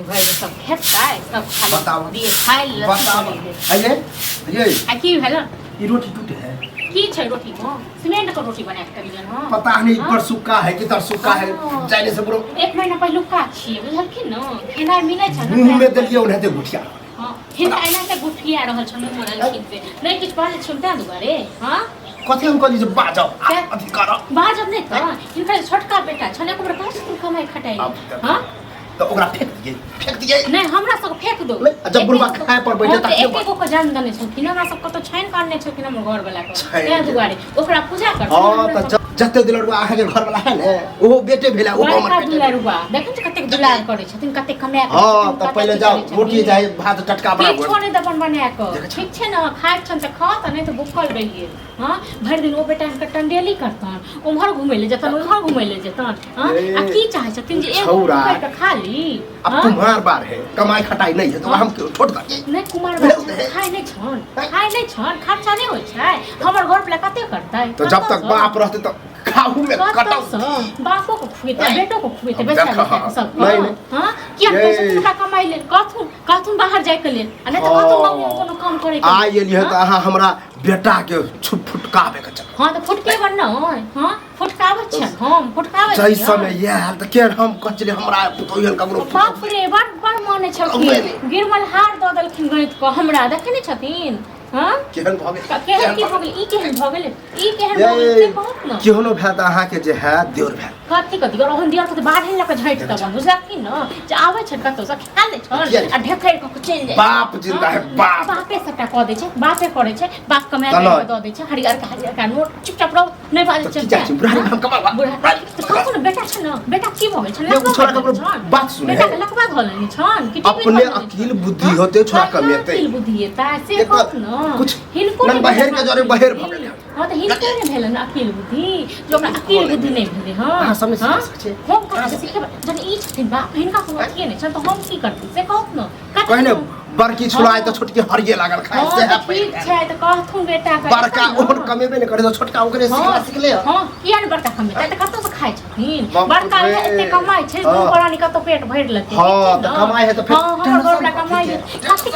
भाई सब फेंकता है सब खाली बताओ दिए खाए ले बताओ अरे ये आ की भेल ये रोटी टूटे है की छै रोटी को सीमेंट का रोटी बना के करियन हां पता नहीं पर सूखा है कि तर सूखा है जाने से बुरो एक महीना पहले का छी बुझल की न खेनाइ मिलै छ न मुंह में दलिए उन्हें ते गुठिया हां हिन आइना ते गुठिया रहल छ मुंह में खिन पे नहीं किछ पहले सुनता दुआरे हां कथि हम कहली जे बाजो अधिकार बाजब नहीं त इनका छोटका बेटा छ ने ओकरा पास तू कमाई खटाई हां तो ओकरा फेंक दिए नहीं हमरा सब फेंक दो जब बुढ़वा खाए पर बैठे त एक एक को जान दने छथिन हमरा सब को तो छाइन काटने छथिन हमर घर वाला को ए दुआरे ओकरा पूजा कर हां त जते दुलरुआ आहा के घर वाला है ने ओहो बेटे भेला ओ हमर दुलरुआ देखन छ कते दुलार करे छथिन कते कमाए हां त पहिले जाओ रोटी जाय भात टटका बना छोड़े दबन बना के ठीक छै न खाए छन त खा त नहीं तो भूखल रहिए हां भर दिन ओ बेटा के टंडेली करतन उम्हर घुमै ले जतन उम्हर घुमै ले जतन हां आ की चाहे छथिन जे एक बेटा खा ली अब कुमार बार है कमाई खटाई नहीं है तो हम क्यों छोड़ दे नहीं कुमार बार खाए नहीं छन खर्चा नहीं होय छै हमर घर पे कते करतै तो जब तक बाप रहते तो खाहू में कटौ बापो को खुएते बेटो को खुएते बेचारा सब हां किया पैसा हमरा कमाई ले कथुन बाहर जाय के लेल आ नहीं तो कथुन कोनो काम करे के आ एलिए त अहाँ हमरा बेटा के फुटकाबे के चल हां तो फुटके बनना हां फुटकावे छ हम फुटकावे सही समय ये हाल त के हम कहले हमरा पुतोहन ककरो बाप रे बड़ माने छथिन गिरमल हार द देलखिन गणित को हमरा देखने छथिन हां केहन भगे केहन की भगे ई केहन भगे ई केहन भगे से बहुत न केहनो भे त अहाँ के जे है देवर भे कथि और हम दियर त बाढ़े लक झैट त बन बुझा की न जे आवे छ कतो से खा ले छन आ ढेकर को चल जाय बाप जिंदा है बाप बापे सटा क दे छ बापे करे छ बाप कमाए के द दे छ हरियर का नोट चुपचाप रहो नहीं बाजे छ बुढ़ा हम कमा कथुन बेटा छ न बेटा की भगे छ ले छोरा ककरो बात सुने बेटा के लकवा घलनी छन कि अपने अकील बुद्धि होते छोरा कमेते अकील बुद्धि हेता से कत न कुछ हिनको नन बाहर के जरे बाहर भगले हां त हिनको ने भेल न अकील बुद्धि जो हमरा अकील बुद्धि नहीं भेले हां समझ छै हम कहाँ से सीखे जन ई छथिन बाप हिनका को अथिए नहीं छन तो हम की करती से कहत न कहने बड़की छुलाए तो छोटकी हरिये लागल खाए से है ठीक छै त कहथुन बेटा का बड़का ओहन कमेबे नहीं करे तो छोटका ओकरे सिखले हां किया ने बड़का कमे त कतो से खाए छथिन बड़का एते कमाई छै दू परानी कतो पेट भर लेते हां त कमाई है तो फिर हमर घर वाला कमाई है कथि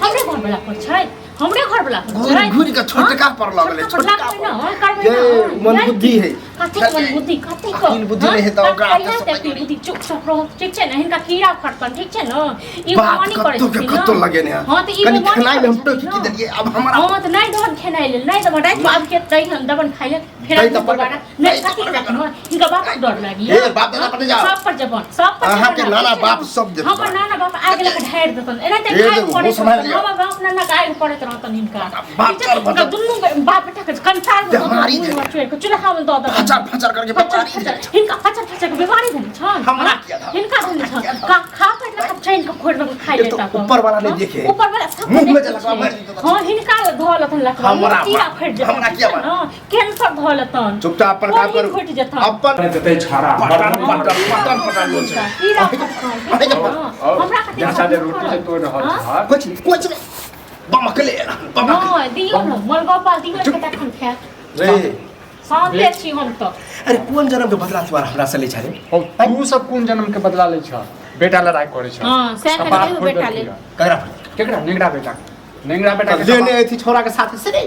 हमरे घर वाला पर छै हमरे घर वाला छै घुर के छोटका पर लगले छोटका न करबे न मन बुद्धि है कथि मन बुद्धि कथि को अकील बुद्धि नहीं है तो ओकरा अकील बुद्धि चुपचाप रहो ठीक छै न हिनका कीड़ा फटकन ठीक छै न ई मानी करे छथिन कतो लगे ने हां त ई कनी खनाई में हम तो की देलिए अब हमरा हां त नहीं दबन खेनाई ले नहीं दबन रात में अब के तई हम दबन खाइ ले फेर दोबारा नहीं कथि रखनो हिनका बाप डर लागी ए बाप दादा पर जाओ सब पर जबन सब पर अहाँ के नाना बाप सब दे हमर नाना बाप आगे लग ढार देतन एना ते खाइ पड़े हमर बाप नाना का आगे पड़े रहतन हिनका बाप दुनु बाप बेटा के कंसार में बीमारी को चूल्हा में द द फचर करके बीमारी हिनका फचर के बीमारी धन छन हमरा किया था हिनका धन छन का खा पर लग ट्रेन को खोड़ में खाइ लेता ऊपर वाला नहीं देखे ऊपर वाला सब मुंह में चला मार हां हिनका धोलतन लख हमरा कीड़ा फट जतन हमरा किया हां कैंसर धोलतन चुपचाप अपन काम करो अपन जते छाड़ा पटन बोल छै कीड़ा हमरा कते जहाँ सादे रोटी से तोड़ रहल कुछ बमकले हां दियो न मलगोपा दियो के तखन खा रे सामने छी हम तो अरे कोन जन्म के बदला तुम्हारा हमरा से ले छ रे तू सब कोन जन्म के बदला ले छ बेटा लड़ाई करे छ हां से के बेटा ले ककरा केकरा निंगड़ा बेटा के लेने आई थी छोरा के साथ से रे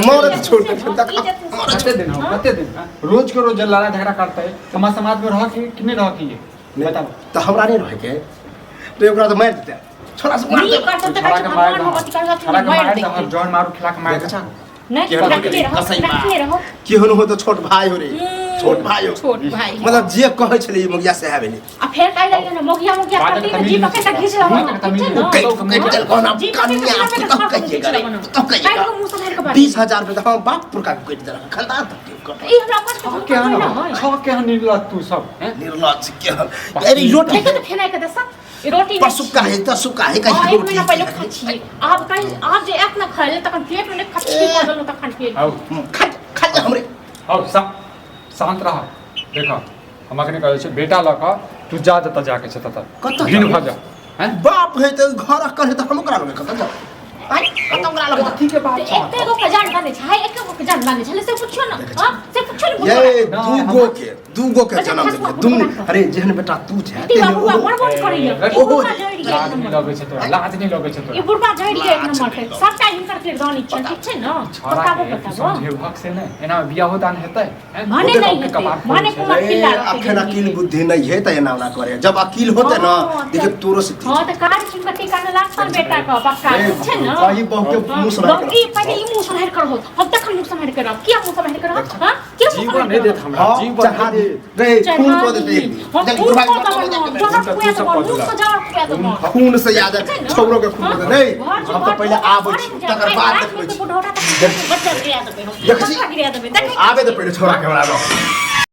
मोर छोड़ के कते दिन रोज के रोज लड़ाई झगड़ा करते है समाज समाज में रह के किने रह के ये बताओ तो हमरा नहीं रह के तो ओकरा तो मार देते छोरा से मार दे छोरा के मार दे हम जॉन मारू खिला के मार दे नहीं रखले रहो केहन हो तो छोट भाई हो रे छोट भाई मतलब जे कहै छले मोगिया से है बेनी आ फेर काई लगे न मोगिया करती जी पके त घिच रहो कई चल कोना कन्या तो कहिए करे तो कहिए 20000 रुपया हम बाप पुरका कट दे खानदान तक ई हमरा कष्ट के न छ के निर्लज तू सब हैं निर्लज के अरे रोटी के खेनाई के दसा रोटी पर सुक्का है तो सुक्का है कहीं रोटी ना पहले खाची आप कहीं आप जे एक ना खाए तखन पेट में खच्ची कर दलो तखन पेट खा हमरे आओ शांत रह देखो हम अखने कहै छै बेटा ल क तू जा जत जाके छ तत कत भिन भ जा हैं बाप है तो घर करे तो हम ओकरा में कत जा आई तोरा लग कथी के बात छ एते गो के जान माने छै एके गो के जान माने छै से पूछियो न हां से पूछियो न ये दूगो के जन्म देलकै दुनु अरे जेहन बेटा तू छै ती बाबू बड़ करैया ओहो लाज नहीं लगे छै तोरा लाज नहीं लगे छै ई तोरा बुढ़बा झड़ि के एक नंबर के सबटा हिनकर किरदानी छै ठीक छै न बताबो समझे भक से नहीं एना बियाह दान हेतै माने नहीं हेतै माने कुमार पिल्ला अखन अकील बुद्धि नहीं है त एना ना करे जब अकील होते न देखिए तोरो से हां त कार्य संगति करने लागतन बेटा का पक्का छै न कहीं बहु के मुंह सुना ई पहिले ई मुंह संहार कर हो हम तखन मुंह संहार कर किया मुंह संहार कर हां के जीवन नहीं देत हमरा जीवन चाहा रे खून को देते खून से याद छोरो के खून दे नहीं हम तो पहले आबै छी तकर बाद देखबै छी देख छी आबे तो पहले छोरा के बड़ा